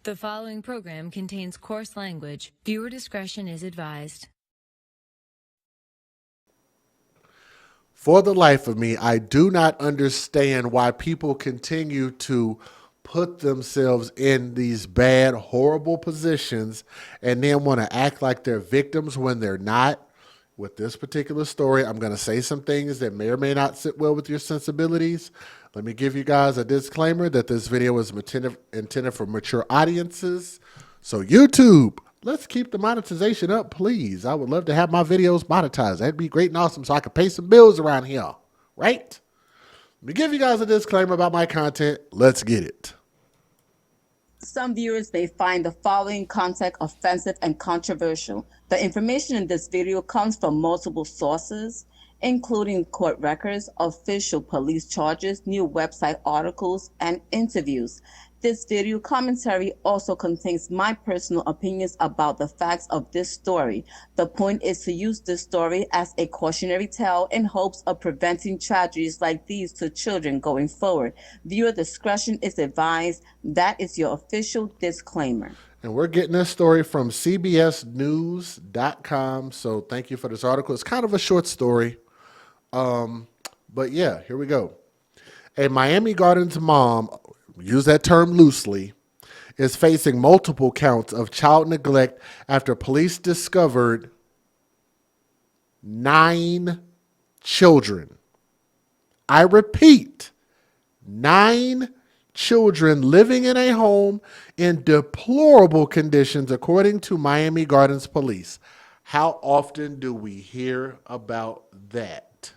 The following program contains coarse language. Viewer discretion is advised. For the life of me, I do not understand why people continue to put themselves in these bad, horrible positions and then want to act like they're victims when they're not. With this particular story, I'm going to say some things that may or may not sit well with your sensibilities. Let me give you guys a disclaimer that this video is intended for mature audiences. So YouTube, let's keep the monetization up, please. I would love to have my videos monetized. That'd be great and awesome so I could pay some bills around here, right? Let me give you guys a disclaimer about my content. Let's get it. Some viewers may find the following content offensive and controversial. The information in this video comes from multiple sources, including court records, official police charges, new website articles, and interviews. This video commentary also contains my personal opinions about the facts of this story. The point is to use this story as a cautionary tale in hopes of preventing tragedies like these to children going forward. Viewer discretion is advised. That is your official disclaimer. And we're getting this story from cbsnews.com. So thank you for this article. It's kind of a short story. But yeah, here we go. A Miami Gardens mom, use that term loosely, is facing multiple counts of child neglect after police discovered 9 children. I repeat, 9 children living in a home in deplorable conditions, according to Miami Gardens police. How often do we hear about that?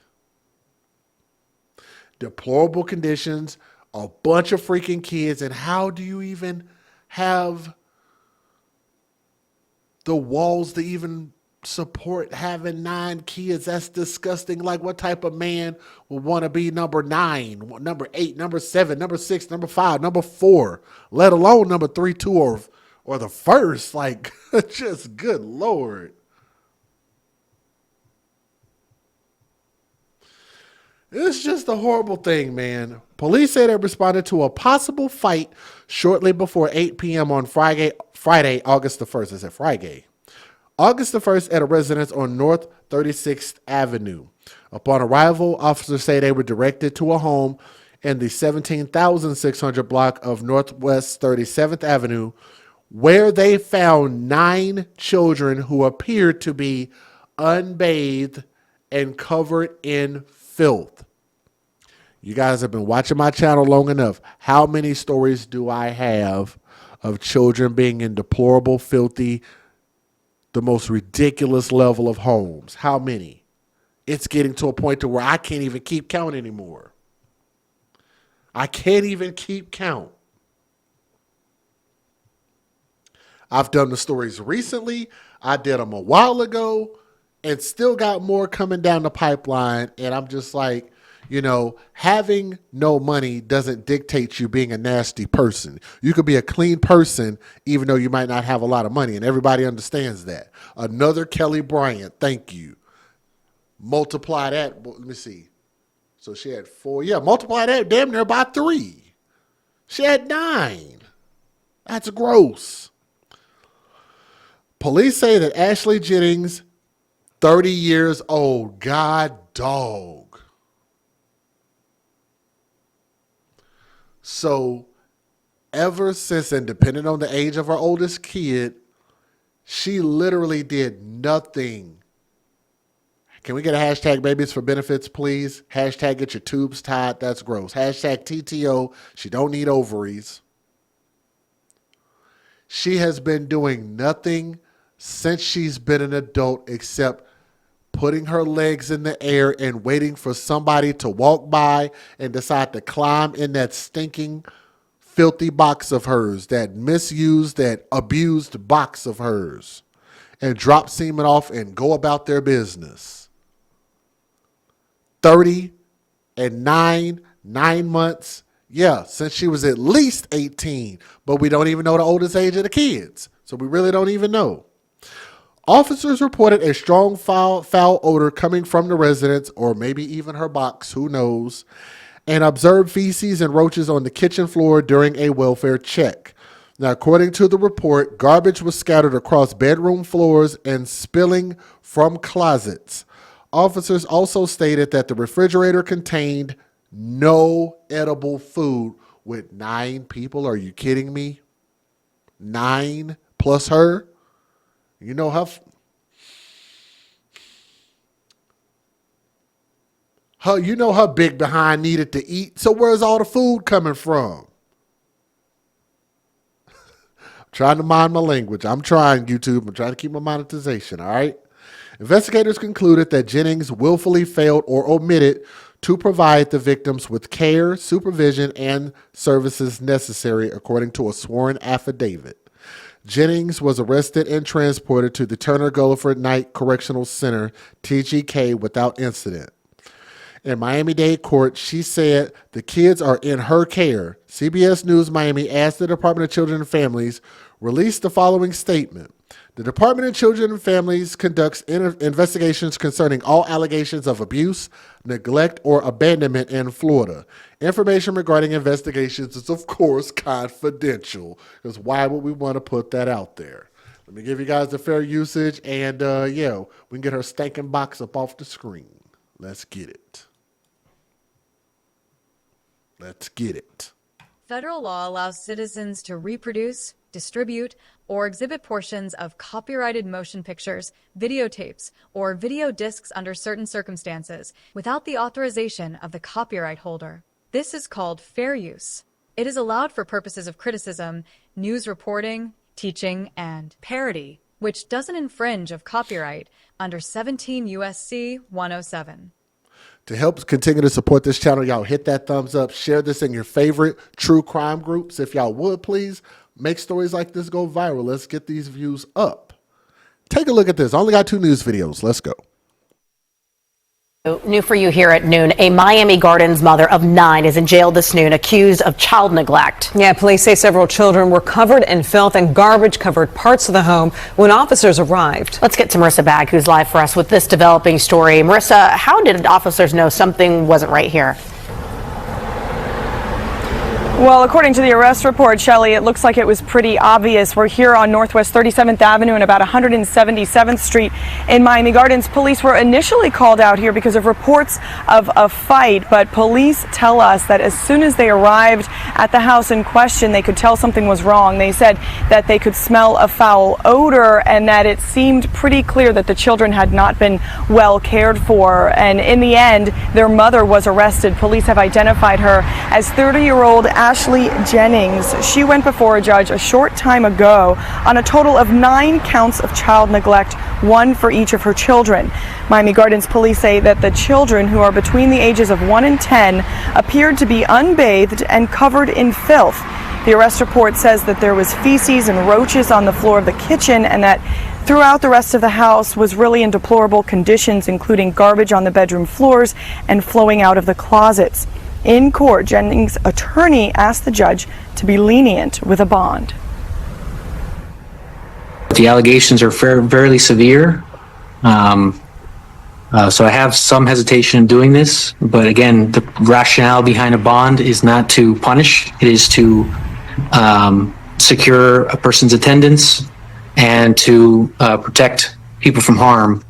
Deplorable conditions, a bunch of freaking kids, and how do you even have the walls to even support having 9 kids? That's disgusting. Like, what type of man would want to be number 9, number 8, number 7, number 6, number 5, number 4, let alone number 3, 2, or the first? Like, just good Lord. It's just a horrible thing, man. Police say they responded to a possible fight shortly before 8 p.m. on Friday, August the 1st. I said Friday. August the 1st at a residence on North 36th Avenue. Upon arrival, officers say they were directed to a home in the 17,600 block of Northwest 37th Avenue, where they found 9 children who appeared to be unbathed and covered in filth. You guys have been watching my channel long enough. How many stories do I have of children being in deplorable, filthy, the most ridiculous level of homes? How many? It's getting to a point to where I can't even keep count anymore. I can't even keep count. I've done the stories recently. I did them a while ago and still got more coming down the pipeline. And I'm just like, you know, having no money doesn't dictate you being a nasty person. You could be a clean person even though you might not have a lot of money, and everybody understands that. Another Kelly Bryant, thank you. Multiply that, let me see. So she had 4. Yeah, multiply that damn near by 3. She had 9. That's gross. Police say that Lashay Jennings, 30 years old, God dog. So ever since, and depending on the age of our oldest kid, she literally did nothing. Can we get a hashtag babies for benefits, please? Hashtag get your tubes tied. That's gross. Hashtag TTO. She don't need ovaries. She has been doing nothing since she's been an adult except putting her legs in the air and waiting for somebody to walk by and decide to climb in that stinking, filthy box of hers, that misused, that abused box of hers, and drop semen off and go about their business. 30 and 9 months. Yeah, since she was at least 18, but we don't even know the oldest age of the kids. So we really don't even know. Officers reported a strong foul odor coming from the residence, or maybe even her box, who knows, and observed feces and roaches on the kitchen floor during a welfare check. Now, according to the report, garbage was scattered across bedroom floors and spilling from closets. Officers also stated that the refrigerator contained no edible food with 9 people. Are you kidding me? 9 plus her? You know her big behind needed to eat. So where's all the food coming from? Trying to mind my language. I'm trying, YouTube. I'm trying to keep my monetization, all right? Investigators concluded that Jennings willfully failed or omitted to provide the victims with care, supervision, and services necessary, according to a sworn affidavit. Jennings was arrested and transported to the Turner Guilford Knight Correctional Center, TGK, without incident. In Miami-Dade court, she said the kids are in her care. CBS News Miami asked the Department of Children and Families release the following statement. The Department of Children and Families conducts investigations concerning all allegations of abuse, neglect, or abandonment in Florida. Information regarding investigations is, of course, confidential, because why would we want to put that out there? Let me give you guys the fair usage, and we can get her stinking box up off the screen. Let's get it. Let's get it. Federal law allows citizens to reproduce, distribute, or exhibit portions of copyrighted motion pictures, videotapes, or video discs under certain circumstances without the authorization of the copyright holder. This is called fair use. It is allowed for purposes of criticism, news reporting, teaching, and parody, which doesn't infringe of copyright under 17 U.S.C. 107. To help continue to support this channel, y'all hit that thumbs up. Share this in your favorite true crime groups. If y'all would, please make stories like this go viral. Let's get these views up. Take a look at this. I only got 2 news videos. Let's go. New for you here at noon. A Miami Gardens mother of 9 is in jail this noon, accused of child neglect. Yeah, police say several children were covered in filth and garbage covered parts of the home when officers arrived. Let's get to Marissa Bagg, who's live for us with this developing story. Marissa, how did officers know something wasn't right here? Well, according to the arrest report, Shelley, it looks like it was pretty obvious. We're here on Northwest 37th Avenue and about 177th Street in Miami Gardens. Police were initially called out here because of reports of a fight, but police tell us that as soon as they arrived at the house in question, they could tell something was wrong. They said that they could smell a foul odor and that it seemed pretty clear that the children had not been well cared for. And in the end, their mother was arrested. Police have identified her as 30-year-old Lashay Jennings. She went before a judge a short time ago on a total of 9 counts of child neglect, 1 for each of her children. Miami Gardens police say that the children, who are between the ages of 1 and 10, appeared to be unbathed and covered in filth. The arrest report says that there was feces and roaches on the floor of the kitchen and that throughout the rest of the house was really in deplorable conditions, including garbage on the bedroom floors and flowing out of the closets. In court, Jennings' attorney asked the judge to be lenient with a bond. The allegations are fairly severe, so I have some hesitation in doing this, but again, the rationale behind a bond is not to punish, it is to secure a person's attendance and to protect people from harm.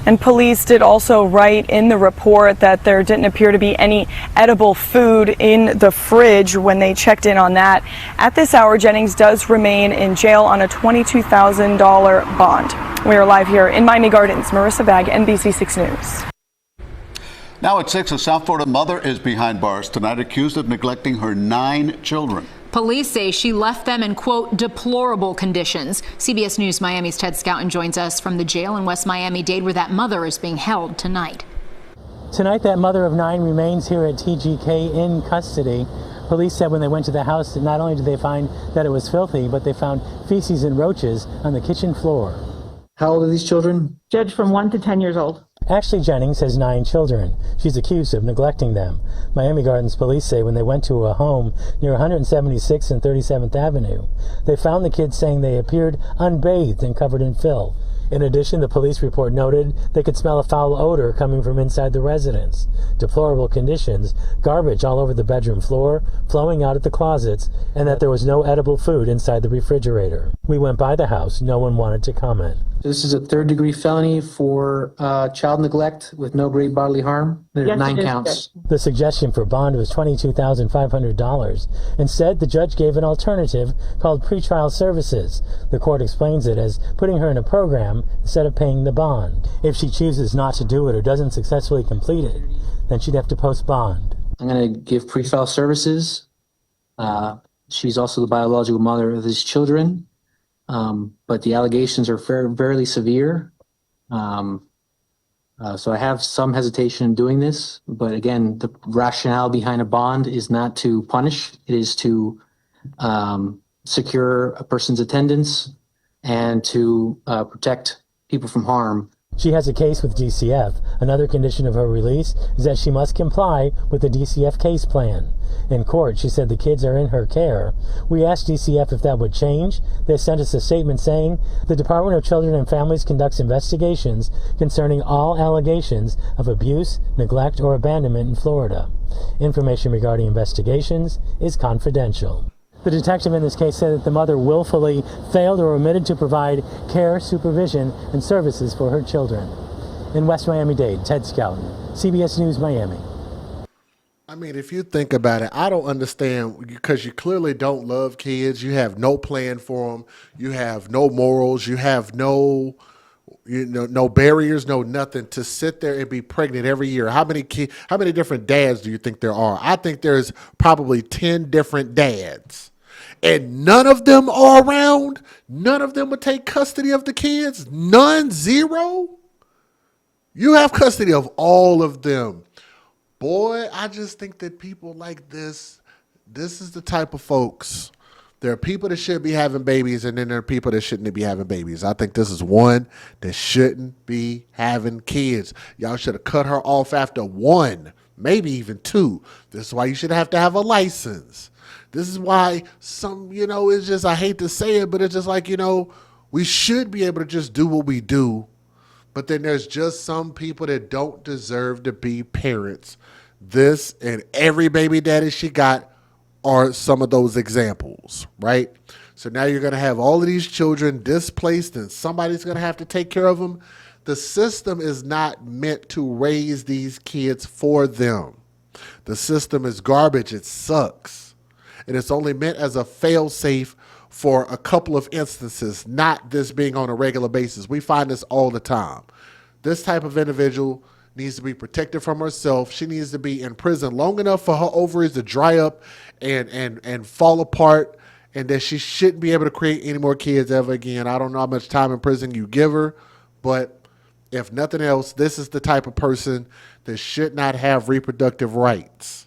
And police did also write in the report that there didn't appear to be any edible food in the fridge when they checked in on that. At this hour, Jennings does remain in jail on a $22,000 bond. We are live here in Miami Gardens. Marissa Bagg, NBC6 News. Now at 6, a South Florida mother is behind bars tonight, accused of neglecting her 9 children. Police say she left them in, quote, deplorable conditions. CBS News Miami's Ted Scouten joins us from the jail in West Miami-Dade, where that mother is being held tonight. Tonight, that mother of 9 remains here at TGK in custody. Police said when they went to the house that not only did they find that it was filthy, but they found feces and roaches on the kitchen floor. How old are these children? Judge, from 1 to 10 years old. Lashay Jennings has 9 children. She's accused of neglecting them. Miami Gardens police say when they went to a home near 176th and 37th Avenue, they found the kids saying they appeared unbathed and covered in filth. In addition, the police report noted they could smell a foul odor coming from inside the residence. Deplorable conditions, garbage all over the bedroom floor, flowing out at the closets, and that there was no edible food inside the refrigerator. We went by the house. No one wanted to comment. This is a third-degree felony for child neglect with no great bodily harm. There are 9 counts. The suggestion for bond was $22,500. Instead, the judge gave an alternative called pretrial services. The court explains it as putting her in a program instead of paying the bond. If she chooses not to do it or doesn't successfully complete it, then she'd have to post bond. I'm going to give pretrial services. She's also the biological mother of his children, but the allegations are fairly severe. So I have some hesitation in doing this, but again, the rationale behind a bond is not to punish. It is to secure a person's attendance and to protect people from harm. She has a case with DCF. Another condition of her release is that she must comply with the DCF case plan. In court, she said the kids are in her care. We asked DCF if that would change. They sent us a statement saying the Department of Children and Families conducts investigations concerning all allegations of abuse, neglect, or abandonment in Florida. Information regarding investigations is confidential. The detective in this case said that the mother willfully failed or omitted to provide care, supervision, and services for her children. In West Miami-Dade, Ted Scouten, CBS News, Miami. I mean, if you think about it, I don't understand, because you clearly don't love kids. You have no plan for them. You have no morals. You have no barriers, no nothing, to sit there and be pregnant every year. How many different dads do you think there are? I think there's probably 10 different dads. And none of them are around. None of them would take custody of the kids. None, zero. You have custody of all of them. Boy, I just think that people like this is the type of folks. There are people that should be having babies, and then there are people that shouldn't be having babies. I think this is one that shouldn't be having kids. Y'all should have cut her off after 1, maybe even 2. This is why you should have to have a license. This is why it's just, I hate to say it, but it's just like, we should be able to just do what we do. But then there's just some people that don't deserve to be parents. This and every baby daddy she got are some of those examples, right? So now you're going to have all of these children displaced and somebody's going to have to take care of them. The system is not meant to raise these kids for them. The system is garbage. It sucks. And it's only meant as a fail-safe for a couple of instances, not this being on a regular basis. We find this all the time. This type of individual needs to be protected from herself. She needs to be in prison long enough for her ovaries to dry up and fall apart, and that she shouldn't be able to create any more kids ever again. I don't know how much time in prison you give her, but if nothing else, this is the type of person that should not have reproductive rights.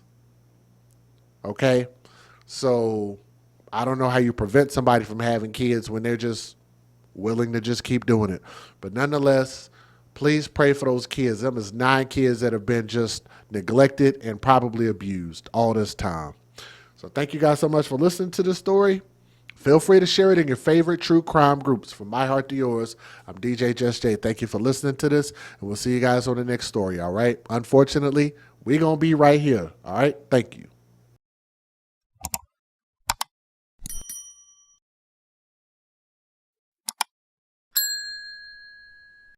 Okay? So I don't know how you prevent somebody from having kids when they're just willing to just keep doing it. But nonetheless, please pray for those kids. Them is 9 kids that have been just neglected and probably abused all this time. So thank you guys so much for listening to this story. Feel free to share it in your favorite true crime groups. From my heart to yours, I'm DJ Just J. Thank you for listening to this, and we'll see you guys on the next story, all right? Unfortunately, we're going to be right here, all right? Thank you.